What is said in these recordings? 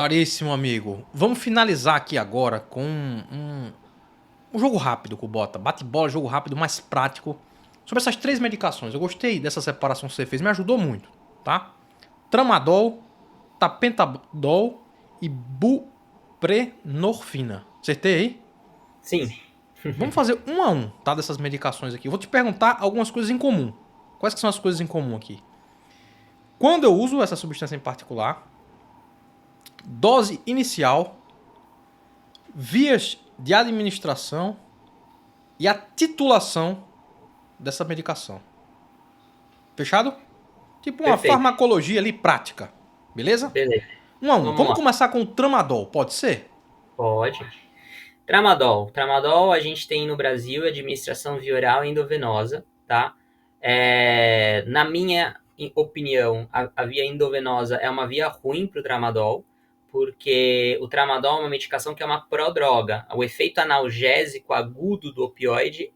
Caríssimo amigo, vamos finalizar aqui agora com um jogo rápido com o Bota. Bate-bola, jogo rápido, mais prático. Sobre essas três medicações. Eu gostei dessa separação que você fez, me ajudou muito, tá? Tramadol, tapentadol e buprenorfina. Acertei aí? Sim, Vamos fazer um a um, tá? Dessas medicações aqui. Eu vou te perguntar algumas coisas em comum. Quais que são as coisas em comum aqui? Quando eu uso essa substância em particular, dose inicial, vias de administração e a titulação dessa medicação. Fechado? Tipo uma perfeito. farmacologia ali prática. Beleza? Beleza. Um a um. Vamos Vamos lá. começar com o tramadol, pode ser? Pode. Tramadol. Tramadol a gente tem no Brasil administração via oral e endovenosa, tá? Na minha opinião, a via endovenosa é uma via ruim para o tramadol, porque o tramadol é uma medicação que é uma prodroga. O efeito analgésico agudo do opioide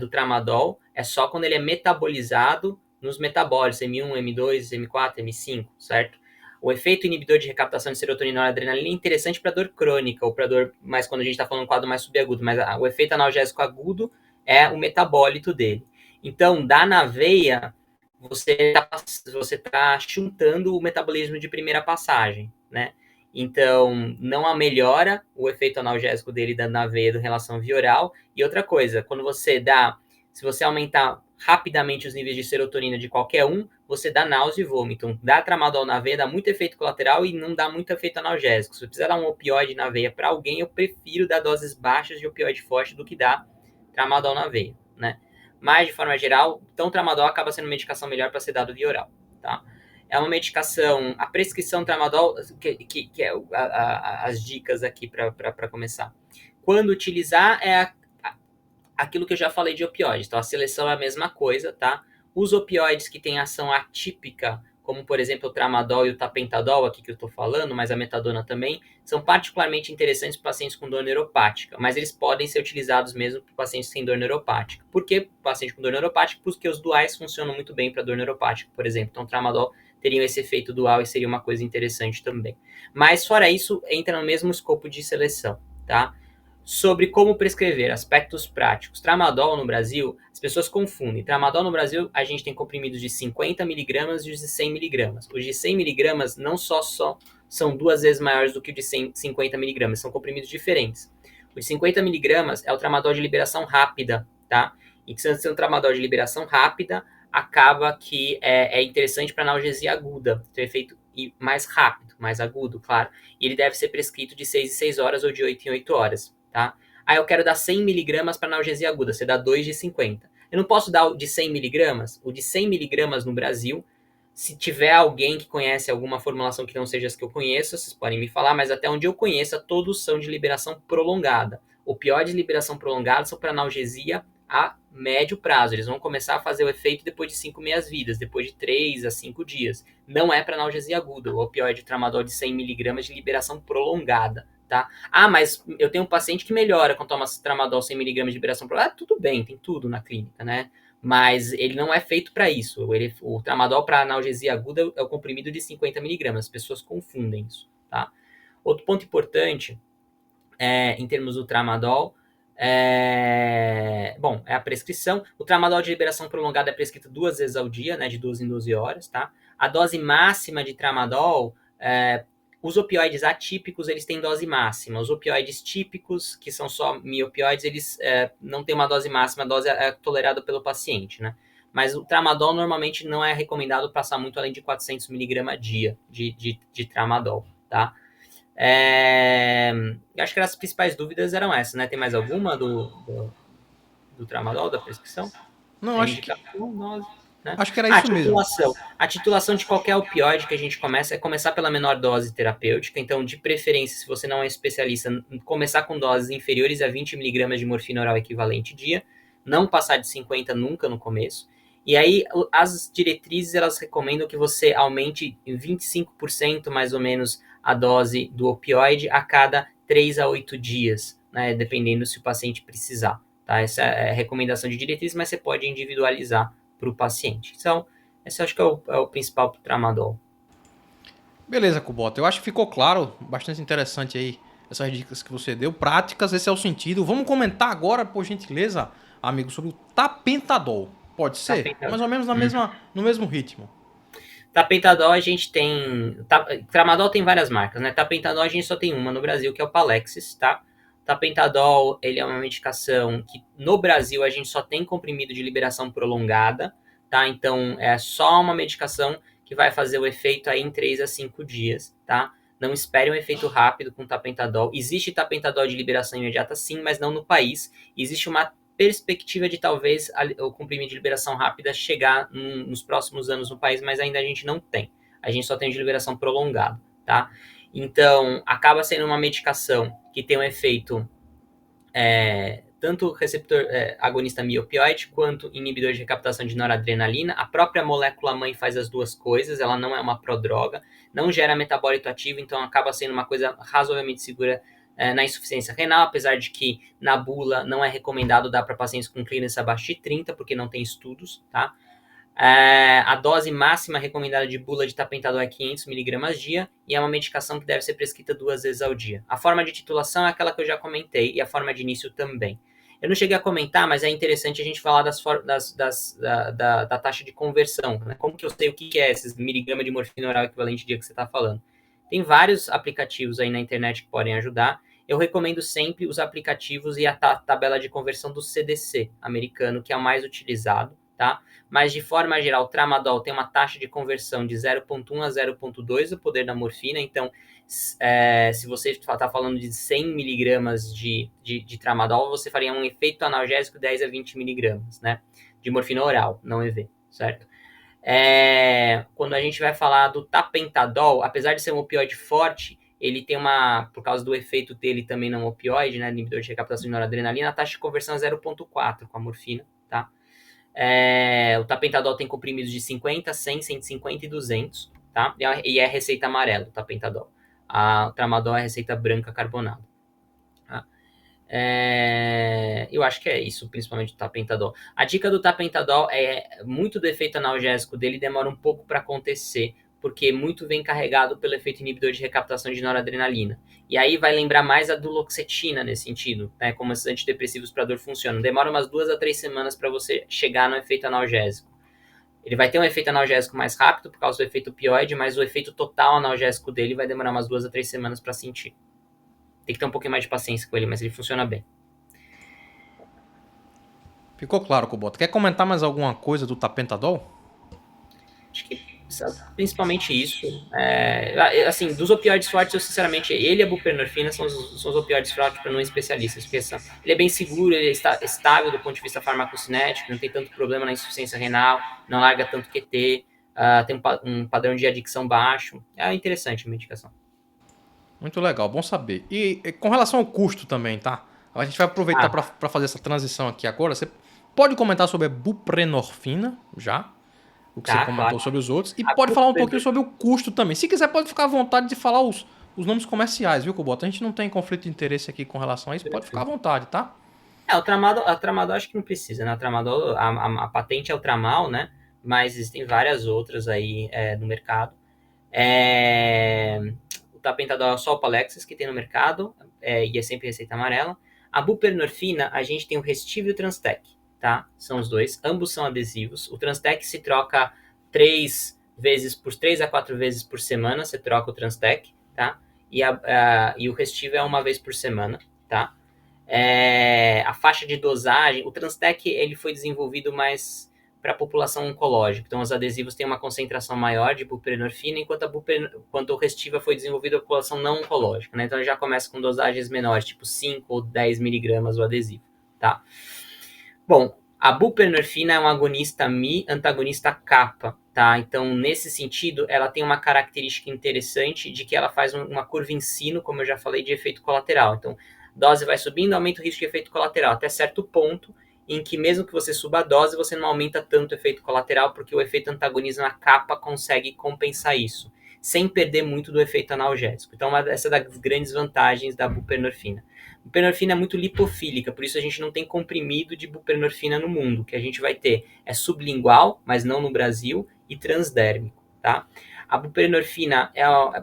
do tramadol é só quando ele é metabolizado nos metabólitos M1, M2, M4, M5, certo? O efeito inibidor de recaptação de serotonina e adrenalina é interessante para dor crônica, ou para dor, mas quando a gente está falando de um quadro mais subagudo, mas o efeito analgésico agudo é o metabólito dele. Então, dá na veia, você tá chuntando o metabolismo de primeira passagem, né? Então, não melhora o efeito analgésico dele na veia em relação à via oral. E outra coisa, se você aumentar rapidamente os níveis de serotonina de qualquer um, você dá náusea e vômito. Então, dar tramadol na veia dá muito efeito colateral e não dá muito efeito analgésico. Se você precisar dar um opioide na veia para alguém, eu prefiro dar doses baixas de opioide forte do que dar tramadol na veia, né? Mas, de forma geral, então o tramadol acaba sendo uma medicação melhor para ser dado via oral, tá? É uma medicação, a prescrição tramadol, que é as dicas aqui para começar. Quando utilizar aquilo que eu já falei de opioides. Então, a seleção é a mesma coisa, tá? Os opioides que têm ação atípica, como, por exemplo, o tramadol e o tapentadol, aqui que eu estou falando, mas a metadona também, são particularmente interessantes para pacientes com dor neuropática, mas eles podem ser utilizados mesmo para pacientes sem dor neuropática. Por que paciente com dor neuropática? Porque os duais funcionam muito bem para dor neuropática, por exemplo. Então, o tramadol teria esse efeito dual e seria uma coisa interessante também. Mas, fora isso, entra no mesmo escopo de seleção, tá? Sobre como prescrever, aspectos práticos. Tramadol no Brasil, as pessoas confundem. Tramadol no Brasil, a gente tem comprimidos de 50 miligramas e os de 100 miligramas. Os de 100 miligramas não são duas vezes maiores do que o de 50 miligramas, são comprimidos diferentes. O de 50 miligramas é o tramadol de liberação rápida, tá? E que sendo um tramadol de liberação rápida, acaba que é interessante para analgesia aguda, tem efeito mais rápido, mais agudo, claro. E ele deve ser prescrito de 6 em 6 horas ou de 8 em 8 horas, tá? Ah, eu quero dar 100 miligramas para analgesia aguda, você dá 2 de 50. Eu não posso dar o de 100 miligramas? O de 100 miligramas no Brasil, se tiver alguém que conhece alguma formulação que não seja as que eu conheço, vocês podem me falar, mas até onde eu conheça, todos são de liberação prolongada. Opioides de liberação prolongada são para analgesia a médio prazo. Eles vão começar a fazer o efeito depois de 5 meias-vidas, depois de 3 a 5 dias. Não é para analgesia aguda. O opioide tramadol de 100 miligramas de liberação prolongada, tá? Ah, mas eu tenho um paciente que melhora quando toma tramadol 100 miligramas de liberação prolongada. Ah, tudo bem, tem tudo na clínica, né? Mas ele não é feito para isso. O tramadol para analgesia aguda é o comprimido de 50 miligramas. As pessoas confundem isso, tá? Outro ponto importante em termos do tramadol é a prescrição. O tramadol de liberação prolongada é prescrito 2 vezes ao dia, né, de 12 em 12 horas, tá? A dose máxima de tramadol, os opioides atípicos, eles têm dose máxima. Os opioides típicos, que são só miopioides, eles não têm uma dose máxima, a dose é tolerada pelo paciente, né? Mas o tramadol normalmente não é recomendado passar muito além de 400 miligramas a dia de tramadol, tá? Eu acho que as principais dúvidas eram essas, né? Tem mais alguma do tramadol, da prescrição? Não, A acho que, indicação, dose, né? acho que era A isso mesmo. titulação. A titulação de qualquer opioide que a gente começa é começar pela menor dose terapêutica. Então, de preferência, se você não é especialista, começar com doses inferiores a 20 miligramas de morfina oral equivalente dia. Não passar de 50 nunca no começo. E aí, as diretrizes, elas recomendam que você aumente em 25% mais ou menos a dose do opioide a cada 3 a 8 dias, né? Dependendo se o paciente precisar. Tá? Essa é a recomendação de diretriz, mas você pode individualizar para o paciente. Então, esse eu acho que é o principal para o tramadol. Beleza, Kubota. Eu acho que ficou claro, bastante interessante aí essas dicas que você deu, práticas, esse é o sentido. Vamos comentar agora, por gentileza, amigo, sobre o tapentadol. Pode ser? Tapentadol. Mais ou menos no mesmo ritmo. Tapentadol a gente tem. Tramadol tem várias marcas, né? Tapentadol a gente só tem uma no Brasil, que é o Palexis, tá? Tapentadol, ele é uma medicação que no Brasil a gente só tem comprimido de liberação prolongada, tá? Então é só uma medicação que vai fazer o efeito aí em 3 a 5 dias, tá? Não espere um efeito rápido com tapentadol. Existe tapentadol de liberação imediata, sim, mas não no país. Existe uma perspectiva de talvez o comprimido de liberação rápida chegar nos próximos anos no país, mas ainda a gente não tem. A gente só tem de liberação prolongada, tá? Então, acaba sendo uma medicação que tem um efeito tanto receptor agonista mi-opioide quanto inibidor de recaptação de noradrenalina. A própria molécula mãe faz as duas coisas, ela não é uma prodroga, não gera metabólito ativo, então acaba sendo uma coisa razoavelmente segura na insuficiência renal, apesar de que na bula não é recomendado dar para pacientes com clearance abaixo de 30, porque não tem estudos, tá? A dose máxima recomendada de bula de tapentadol é 500 mg dia e é uma medicação que deve ser prescrita 2 vezes ao dia. A forma de titulação é aquela que eu já comentei e a forma de início também. Eu não cheguei a comentar, mas é interessante a gente falar da taxa de conversão. Né? Como que eu sei o que é esses miligramas de morfina oral equivalente dia que você está falando? Tem vários aplicativos aí na internet que podem ajudar. Eu recomendo sempre os aplicativos e a tabela de conversão do CDC americano, que é o mais utilizado, tá? Mas de forma geral, o tramadol tem uma taxa de conversão de 0,1 a 0,2 do poder da morfina, então se você está falando de 100 miligramas de tramadol, você faria um efeito analgésico 10 a 20 miligramas, né? De morfina oral, não EV, certo? Quando a gente vai falar do tapentadol, apesar de ser um opioide forte, ele tem por causa do efeito dele também não opioide, né, inibidor de recaptação de noradrenalina, a taxa de conversão é 0,4 com a morfina, tá? O tapentadol tem comprimidos de 50, 100, 150 e 200, tá? E é receita amarela, o tapentadol. O tramadol é receita branca carbonada. Tá? Eu acho que é isso, principalmente o tapentadol. A dica do tapentadol é muito do efeito analgésico dele demora um pouco para acontecer, porque muito vem carregado pelo efeito inibidor de recaptação de noradrenalina. E aí vai lembrar mais a duloxetina nesse sentido, né? Como esses antidepressivos para dor funcionam. Demora umas 2 a 3 semanas para você chegar no efeito analgésico. Ele vai ter um efeito analgésico mais rápido por causa do efeito opioide, mas o efeito total analgésico dele vai demorar umas 2 a 3 semanas para sentir. Tem que ter um pouquinho mais de paciência com ele, mas ele funciona bem. Ficou claro, Kubota. Quer comentar mais alguma coisa do tapentadol? Acho que principalmente isso. Assim, dos opioides fortes, eu sinceramente, ele e a buprenorfina são os opioides fortes para não especialistas, porque ele é bem seguro, ele é estável do ponto de vista farmacocinético, não tem tanto problema na insuficiência renal, não larga tanto QT, tem um padrão de adicção baixo. É interessante a medicação. Muito legal, bom saber. E com relação ao custo também, tá? A gente vai aproveitar para fazer essa transição aqui agora. Você pode comentar sobre a buprenorfina, já? O que você comentou claro. sobre os outros. E pode falar um pouquinho sobre o custo também. Se quiser, pode ficar à vontade de falar os nomes comerciais, viu, Kubota? A gente não tem conflito de interesse aqui com relação a isso. Pode ficar à vontade, tá? O tramadol acho que não precisa, né? O tramadol, a patente é o Tramal, né? Mas existem várias outras aí no mercado. O tapentadol é só o Palexis que tem no mercado, e é sempre receita amarela. A buprenorfina, a gente tem o Restiv e o Transtec, tá? São os dois, ambos são adesivos. O Transtec se troca 3 a 4 vezes por semana, você troca o Transtec, tá? E o Restiv é uma vez por semana, tá? A faixa de dosagem, o Transtec ele foi desenvolvido mais para a população oncológica. Então, os adesivos têm uma concentração maior de buprenorfina, enquanto o Restiva foi desenvolvido para a população não oncológica. Né? Então, já começa com dosagens menores, tipo 5 ou 10 miligramas o adesivo. Tá? Bom, a buprenorfina é um agonista Mi, antagonista kappa. Tá? Então, nesse sentido, ela tem uma característica interessante de que ela faz uma curva em sino, como eu já falei, de efeito colateral. Então, dose vai subindo, aumenta o risco de efeito colateral, até certo ponto, em que mesmo que você suba a dose, você não aumenta tanto o efeito colateral, porque o efeito antagonismo na capa consegue compensar isso, sem perder muito do efeito analgésico. Então, essa é das grandes vantagens da buprenorfina. A buprenorfina é muito lipofílica, por isso a gente não tem comprimido de buprenorfina no mundo. O que a gente vai ter é sublingual, mas não no Brasil, e transdérmico, tá? A buprenorfina,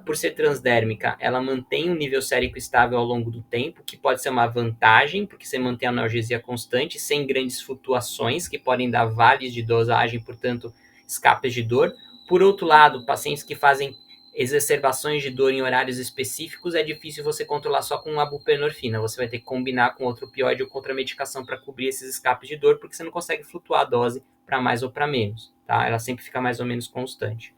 por ser transdérmica, ela mantém um nível sérico estável ao longo do tempo, que pode ser uma vantagem, porque você mantém a analgesia constante, sem grandes flutuações, que podem dar vales de dosagem, portanto, escapes de dor. Por outro lado, pacientes que fazem exacerbações de dor em horários específicos, é difícil você controlar só com a buprenorfina. Você vai ter que combinar com outro opioide ou com outra medicação para cobrir esses escapes de dor, porque você não consegue flutuar a dose para mais ou para menos, tá? Ela sempre fica mais ou menos constante.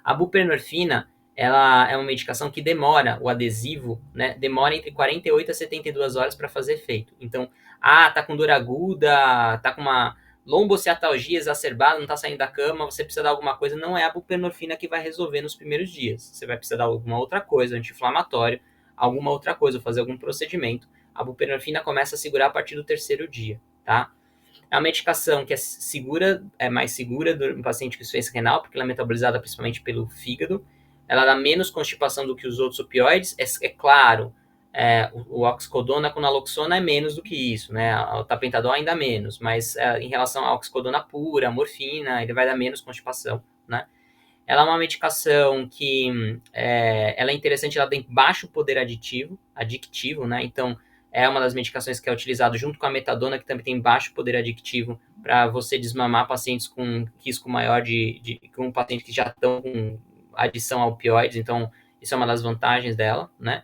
A buprenorfina, ela é uma medicação que demora, o adesivo, né, demora entre 48 a 72 horas para fazer efeito. Então, tá com dor aguda, tá com uma lombociatalgia exacerbada, não tá saindo da cama, você precisa dar alguma coisa, não é a buprenorfina que vai resolver nos primeiros dias. Você vai precisar dar alguma outra coisa, anti-inflamatório, alguma outra coisa, fazer algum procedimento. A buprenorfina começa a segurar a partir do terceiro dia, tá? É uma medicação que é mais segura no paciente com insuficiência renal, porque ela é metabolizada principalmente pelo fígado. Ela dá menos constipação do que os outros opioides. É claro, o oxicodona com naloxona é menos do que isso, né? O tapentadol ainda menos, mas em relação à oxicodona pura, a morfina, ele vai dar menos constipação, né? Ela é uma medicação que ela é interessante, ela tem baixo poder adictivo, né? Então, é uma das medicações que é utilizada junto com a metadona, que também tem baixo poder adictivo, para você desmamar pacientes com risco maior com pacientes que já estão com adição a opioides. Então, isso é uma das vantagens dela, né?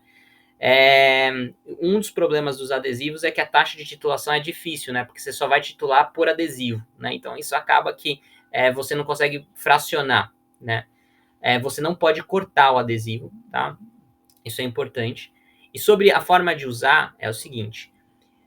Um dos problemas dos adesivos é que a taxa de titulação é difícil, né? Porque você só vai titular por adesivo, né? Então, isso acaba que você não consegue fracionar, né? Você não pode cortar o adesivo, tá? Isso é importante. E sobre a forma de usar, é o seguinte: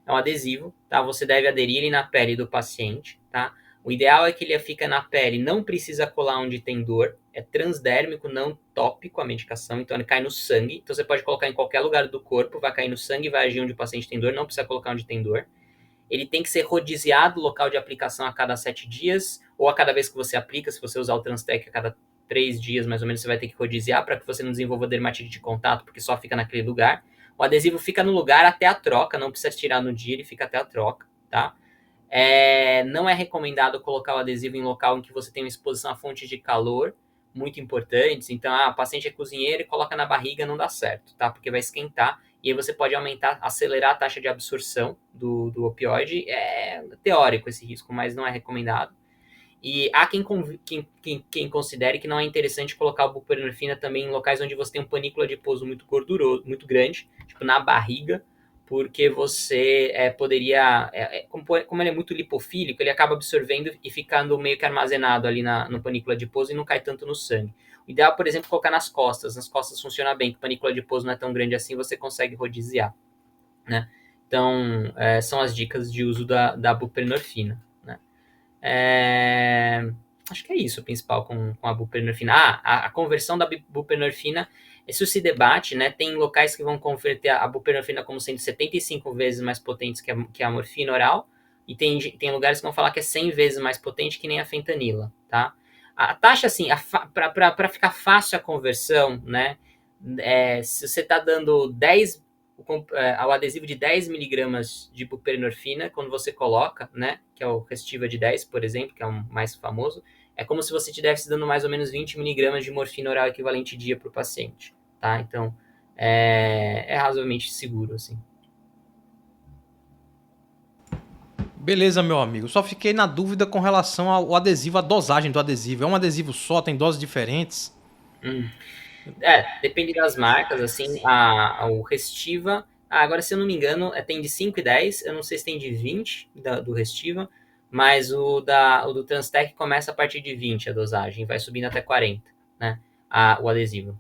é um adesivo, tá? Você deve aderir ele na pele do paciente, tá? O ideal é que ele fica na pele, não precisa colar onde tem dor, é transdérmico, não tópico a medicação, então ele cai no sangue. Então você pode colocar em qualquer lugar do corpo, vai cair no sangue, vai agir onde o paciente tem dor, não precisa colocar onde tem dor. Ele tem que ser rodiziado o local de aplicação a cada 7 dias, ou a cada vez que você aplica. Se você usar o Transtec a cada 3 dias, mais ou menos, você vai ter que rodiziar para que você não desenvolva dermatite de contato, porque só fica naquele lugar. O adesivo fica no lugar até a troca, não precisa tirar no dia, ele fica até a troca, tá? Não é recomendado colocar o adesivo em local em que você tem uma exposição a fontes de calor muito importantes. Então, o paciente é cozinheiro e coloca na barriga, não dá certo, tá? Porque vai esquentar e aí você pode acelerar a taxa de absorção do opioide. É teórico esse risco, mas não é recomendado. E há quem considere que não é interessante colocar o buprenorfina também em locais onde você tem um panículo adiposo muito gorduroso, muito grande, tipo na barriga, porque você poderia, como ele é muito lipofílico, ele acaba absorvendo e ficando meio que armazenado ali no panículo adiposo e não cai tanto no sangue. O ideal, por exemplo, é colocar nas costas funciona bem, que o panículo adiposo não é tão grande assim, você consegue rodiziar, né? Então, são as dicas de uso da buprenorfina, né? Acho que é isso o principal com a buprenorfina. A conversão da buprenorfina, isso se debate, né? Tem locais que vão converter a buprenorfina como sendo 75 vezes mais potentes que a morfina oral, e tem lugares que vão falar que é 100 vezes mais potente que nem a fentanila, tá? A taxa, assim, para ficar fácil a conversão, né? Se você está dando 10 ao adesivo de 10 miligramas de buprenorfina, quando você coloca, né, que é o Restiva de 10, por exemplo, que é o mais famoso, é como se você estivesse dando mais ou menos 20 miligramas de morfina oral equivalente dia para o paciente, tá? Então, é razoavelmente seguro, assim. Beleza, meu amigo. Só fiquei na dúvida com relação ao adesivo, a dosagem do adesivo. É um adesivo só, tem doses diferentes? Depende das marcas, assim, o Restiva, agora se eu não me engano, tem de 5 e 10, eu não sei se tem de 20 do Restiva, mas o do Transtec começa a partir de 20 a dosagem, vai subindo até 40, né, o adesivo.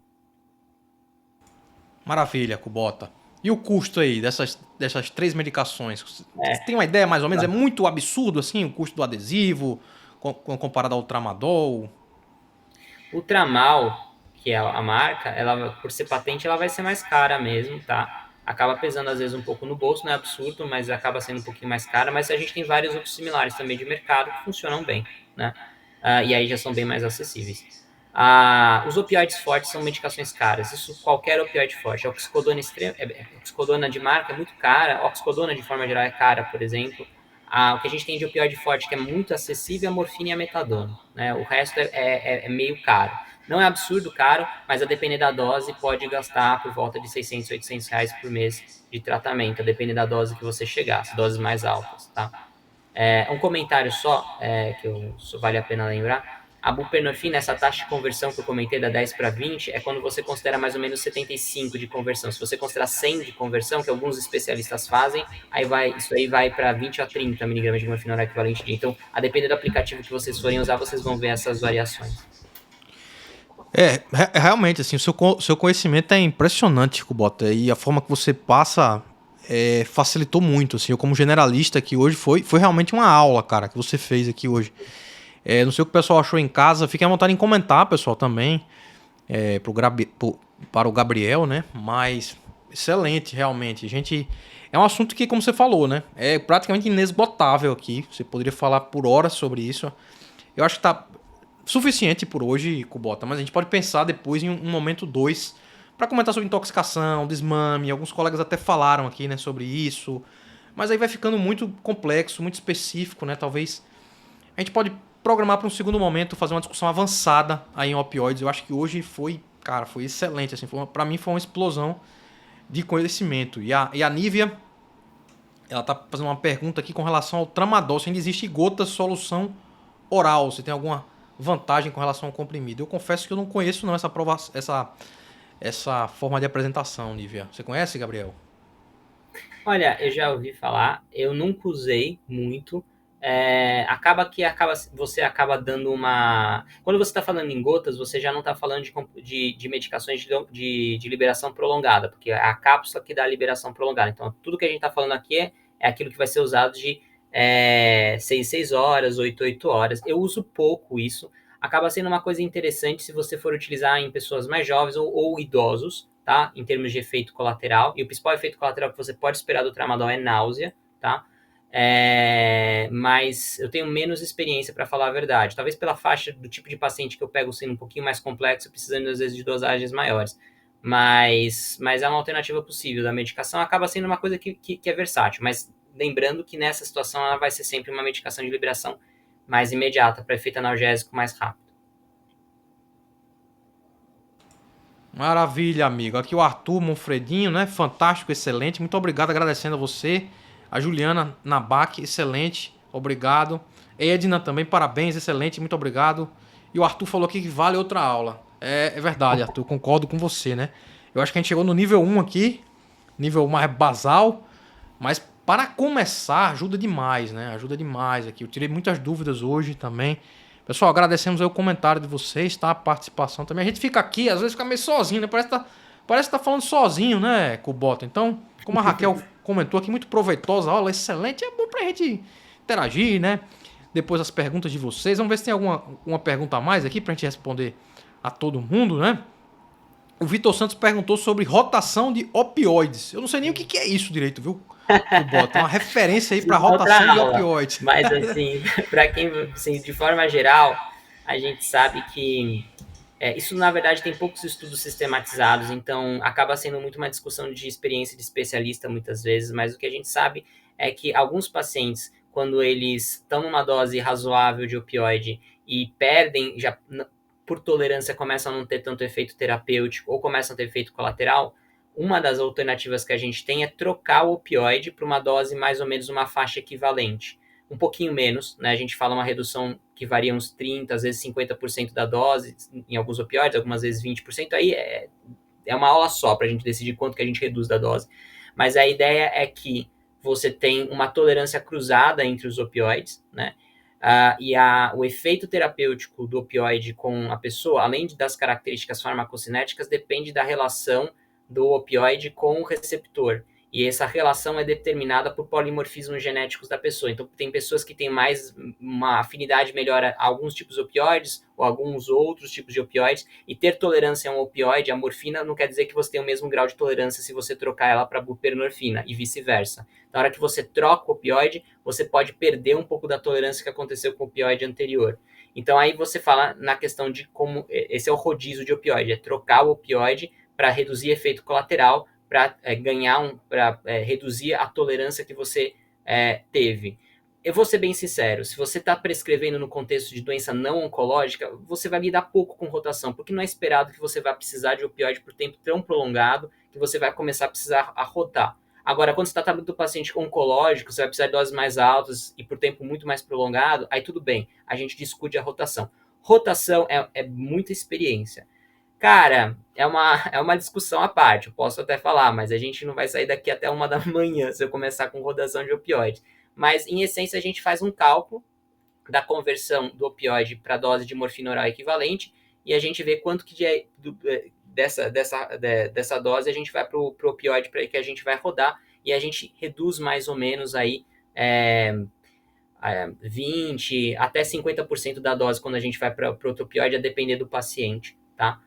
Maravilha, Kubota. E o custo aí dessas três medicações? Você tem uma ideia mais ou menos? É muito absurdo assim o custo do adesivo comparado ao Tramadol? O Tramal, que é a marca, ela, por ser patente, ela vai ser mais cara mesmo, tá? Acaba pesando às vezes um pouco no bolso, não é absurdo, mas acaba sendo um pouquinho mais cara. Mas a gente tem vários outros similares também de mercado que funcionam bem, né? E aí já são bem mais acessíveis. Os opioides fortes são medicações caras. Isso qualquer opioide forte. A oxicodona, oxicodona de marca é muito cara. A oxicodona, de forma geral, é cara, por exemplo. O que a gente tem de opioide forte que é muito acessível é a morfina e a metadona, né? O resto é meio caro. Não é absurdo caro, mas a depender da dose, pode gastar por volta de 600, 800 reais por mês de tratamento, a depender da dose que você chegar, as doses mais altas, tá? Um comentário só, vale a pena lembrar. A buprenorfina, essa taxa de conversão que eu comentei da 10 para 20, é quando você considera mais ou menos 75 de conversão. Se você considerar 100 de conversão, que alguns especialistas fazem, isso aí vai para 20 a 30 miligramas de morfina no equivalente de. Então, a depender do aplicativo que vocês forem usar, vocês vão ver essas variações. Realmente, assim, seu conhecimento é impressionante, Kubota, e a forma que você passa facilitou muito, assim, eu como generalista aqui hoje, foi realmente uma aula, cara, que você fez aqui hoje. Não sei o que o pessoal achou em casa, fiquem à vontade em comentar, pessoal, também, para o Gabriel, né, mas excelente, realmente, é um assunto que, como você falou, né, é praticamente inesgotável aqui, você poderia falar por horas sobre isso, eu acho que tá suficiente por hoje, Kubota, mas a gente pode pensar depois em um momento 2 para comentar sobre intoxicação, desmame. Alguns colegas até falaram aqui, né, sobre isso. Mas aí vai ficando muito complexo, muito específico, né? Talvez a gente pode programar para um segundo momento, fazer uma discussão avançada aí em opioides. Eu acho que hoje foi, cara, foi excelente, assim, para mim foi uma explosão de conhecimento. E a Nívia, ela tá fazendo uma pergunta aqui com relação ao tramadol, se ainda existe gota solução oral, se tem alguma vantagem com relação ao comprimido. Eu confesso que eu não conheço não essa forma de apresentação, Nívia. Você conhece, Gabriel? Olha, eu já ouvi falar, eu nunca usei muito. Você acaba dando uma. Quando você está falando em gotas, você já não está falando de medicações de liberação prolongada, porque é a cápsula que dá a liberação prolongada. Então, tudo que a gente está falando aqui é aquilo que vai ser usado de 6 horas, 8 horas. Eu uso pouco isso. Acaba sendo uma coisa interessante se você for utilizar em pessoas mais jovens ou idosos, tá? Em termos de efeito colateral. E o principal efeito colateral que você pode esperar do tramadol é náusea, tá? Mas eu tenho menos experiência para falar a verdade. Talvez pela faixa do tipo de paciente que eu pego sendo um pouquinho mais complexo, precisando às vezes de dosagens maiores. Mas é uma alternativa possível da medicação. Acaba sendo uma coisa que é versátil. Mas lembrando que nessa situação ela vai ser sempre uma medicação de liberação mais imediata, para efeito analgésico mais rápido. Maravilha, amigo. Aqui o Arthur Monfredinho, né? Fantástico, excelente. Muito obrigado, agradecendo a você. A Juliana Nabac, excelente. Obrigado. Edna também, parabéns, excelente, muito obrigado. E o Arthur falou aqui que vale outra aula. É verdade, Arthur, concordo com você, né? Eu acho que a gente chegou no nível 1 aqui, nível mais basal, mas para começar ajuda demais, né? Ajuda demais aqui. Eu tirei muitas dúvidas hoje também. Pessoal, agradecemos aí o comentário de vocês, tá? A participação também. A gente fica aqui, às vezes fica meio sozinho, né? Parece que tá falando sozinho, né, Kubota? Então, como a Raquel comentou aqui, muito proveitosa, aula excelente, é bom pra gente interagir, né? Depois as perguntas de vocês. Vamos ver se tem uma pergunta a mais aqui pra gente responder a todo mundo, né? O Vitor Santos perguntou sobre rotação de opioides. Eu não sei nem o que é isso direito, viu? Kubota, uma referência aí para rotação de opioides. Mas assim, para quem, assim, de forma geral, a gente sabe que isso, na verdade, tem poucos estudos sistematizados, então acaba sendo muito uma discussão de experiência de especialista muitas vezes, mas o que a gente sabe é que alguns pacientes, quando eles estão numa dose razoável de opioide e perdem, já por tolerância começam a não ter tanto efeito terapêutico ou começam a ter efeito colateral, uma das alternativas que a gente tem é trocar o opioide para uma dose mais ou menos uma faixa equivalente. Um pouquinho menos, né? A gente fala uma redução que varia uns 30%, às vezes 50% da dose em alguns opioides, algumas vezes 20%. Aí é uma aula só para a gente decidir quanto que a gente reduz da dose. Mas a ideia é que você tem uma tolerância cruzada entre os opioides, né? O efeito terapêutico do opioide com a pessoa, além das características farmacocinéticas, depende da relação do opioide com o receptor. E essa relação é determinada por polimorfismos genéticos da pessoa. Então, tem pessoas que têm mais uma afinidade melhor a alguns tipos de opioides ou alguns outros tipos de opioides. E ter tolerância a um opioide, a morfina, não quer dizer que você tem o mesmo grau de tolerância se você trocar ela para buprenorfina e vice-versa. Na hora que você troca o opioide, você pode perder um pouco da tolerância que aconteceu com o opioide anterior. Então, aí você fala na questão de como esse é o rodízio de opioide, é trocar o opioide para reduzir efeito colateral, para reduzir a tolerância que você teve. eu vou ser bem sincero, se você está prescrevendo no contexto de doença não oncológica, você vai lidar pouco com rotação, porque não é esperado que você vá precisar de opioide por tempo tão prolongado que você vai começar a precisar a rotar. Agora, quando você está tratando do paciente oncológico, você vai precisar de doses mais altas e por tempo muito mais prolongado, aí tudo bem, a gente discute a rotação. Rotação é muita experiência. Cara, é uma discussão à parte, eu posso até falar, mas a gente não vai sair daqui até 1 da manhã se eu começar com rotação de opioide. Mas, em essência, a gente faz um cálculo da conversão do opioide para dose de morfina oral equivalente e a gente vê quanto que dessa dose a gente vai para o opioide que a gente vai rodar e a gente reduz mais ou menos aí 20% até 50% da dose quando a gente vai para o outro opioide, a depender do paciente, tá?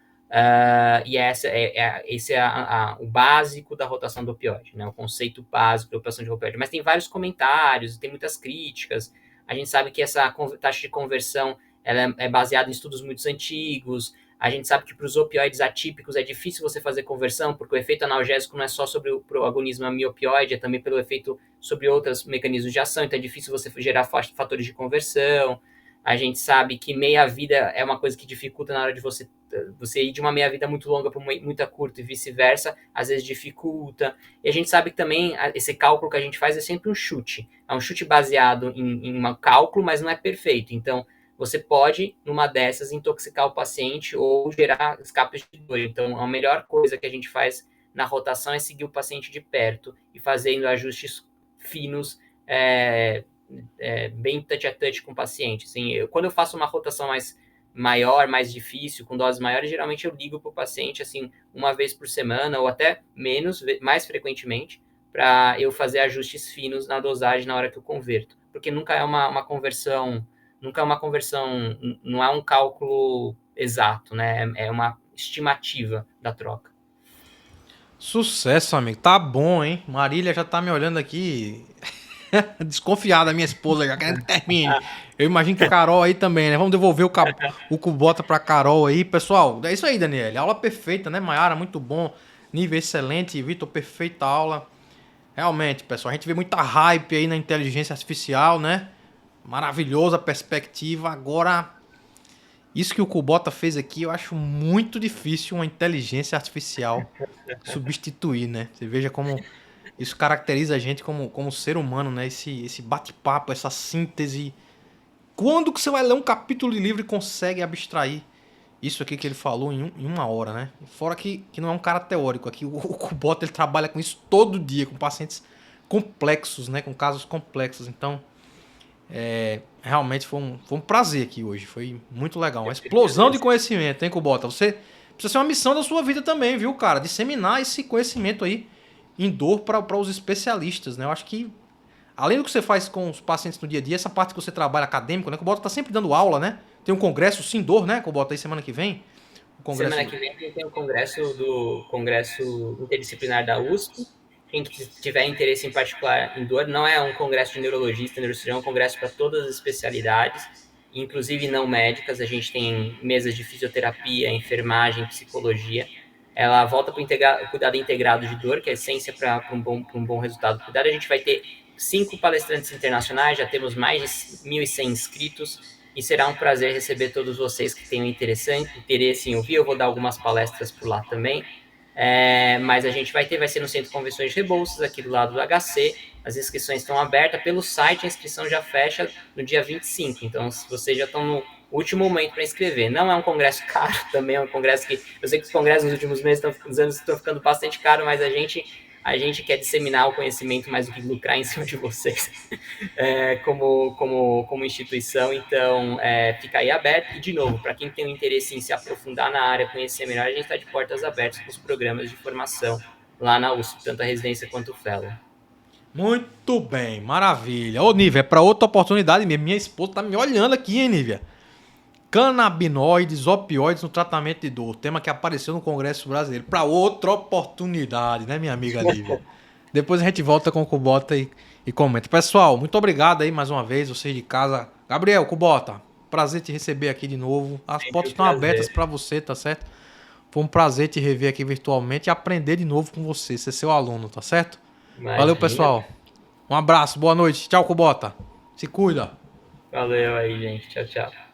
E esse é o básico da rotação do opioide, né? O conceito básico da rotação de opioide. Mas tem vários comentários, tem muitas críticas. A gente sabe que essa taxa de conversão ela é baseada em estudos muito antigos. A gente sabe que para os opioides atípicos é difícil você fazer conversão, porque o efeito analgésico não é só sobre o agonismo amiopioide, é também pelo efeito sobre outros mecanismos de ação, então é difícil você gerar fatores de conversão. A gente sabe que meia-vida é uma coisa que dificulta na hora de você ir de uma meia-vida muito longa para muita curta e vice-versa, às vezes dificulta. E a gente sabe que também esse cálculo que a gente faz é sempre um chute. É um chute baseado em um cálculo, mas não é perfeito. Então, você pode, numa dessas, intoxicar o paciente ou gerar escapes de dor. Então, a melhor coisa que a gente faz na rotação é seguir o paciente de perto e fazendo ajustes finos, bem touch a touch com o paciente. Assim, quando eu faço uma rotação maior, mais difícil, com doses maiores, geralmente eu ligo para o paciente assim, uma vez por semana ou até menos, mais frequentemente, para eu fazer ajustes finos na dosagem na hora que eu converto. Porque nunca é uma conversão, não é um cálculo exato, né? É uma estimativa da troca. Sucesso, amigo. Tá bom, hein? Marília já tá me olhando aqui desconfiada, minha esposa já querendo que termine. Eu imagino que Carol aí também, né? Vamos devolver o Kubota pra Carol aí. Pessoal, é isso aí, Daniel. Aula perfeita, né, Mayara? Muito bom. Nível excelente. Vitor, perfeita aula. Realmente, pessoal, a gente vê muita hype aí na inteligência artificial, né? Maravilhosa perspectiva. Agora, isso que o Kubota fez aqui, eu acho muito difícil uma inteligência artificial substituir, né? Você veja como isso caracteriza a gente como ser humano, né? Esse bate-papo, essa síntese. Quando que você vai ler um capítulo de livro e consegue abstrair isso aqui que ele falou em 1 hora, né? Fora que não é um cara teórico. Aqui o Kubota ele trabalha com isso todo dia, com pacientes complexos, né? Com casos complexos. Então, realmente foi um prazer aqui hoje. Foi muito legal. Uma explosão de conhecimento, hein, Kubota? Você precisa ser uma missão da sua vida também, viu, cara? Disseminar esse conhecimento aí em dor para os especialistas, né? Eu acho que, além do que você faz com os pacientes no dia a dia, essa parte que você trabalha acadêmico, né? Que o Kubota tá sempre dando aula, né? Tem um congresso Sim Dor, né? Que o Kubota aí semana que vem. Semana que vem tem o congresso interdisciplinar da USP. Quem tiver interesse em particular em dor, não é um congresso de neurologista, neurocirurgião, é um congresso para todas as especialidades, inclusive não médicas. A gente tem mesas de fisioterapia, enfermagem, psicologia. Ela volta para o cuidado integrado de dor, que é a essência para um bom resultado do cuidado. A gente vai ter 5 palestrantes internacionais, já temos mais de 1.100 inscritos, e será um prazer receber todos vocês que tenham interesse em ouvir. Eu vou dar algumas palestras por lá também. Mas a gente vai ser no Centro de Convenções de Rebouças, aqui do lado do HC. As inscrições estão abertas pelo site, a inscrição já fecha no dia 25. Então, se vocês já estão no último momento para inscrever. Não é um congresso caro, também é um congresso que... Eu sei que os congressos nos últimos meses, nos anos, estão ficando bastante caros, mas a gente quer disseminar o conhecimento mais do que lucrar em cima de vocês como instituição. Então, fica aí aberto. E, de novo, para quem tem um interesse em se aprofundar na área, conhecer melhor, a gente está de portas abertas com os programas de formação lá na USP, tanto a residência quanto o fellow. Muito bem, maravilha. Ô, Nívia, é para outra oportunidade mesmo. Minha esposa tá me olhando aqui, hein, Nívia? Canabinoides, opioides no tratamento de dor. Tema que apareceu no Congresso Brasileiro. Para outra oportunidade, né, minha amiga Lívia? Depois a gente volta com o Kubota e comenta. Pessoal, muito obrigado aí mais uma vez, vocês de casa. Gabriel, Kubota, prazer te receber aqui de novo. As portas estão abertas para você, tá certo? Foi um prazer te rever aqui virtualmente e aprender de novo com você, ser seu aluno, tá certo? Imagina. Valeu, pessoal. Um abraço, boa noite. Tchau, Kubota. Se cuida. Valeu aí, gente. Tchau, tchau.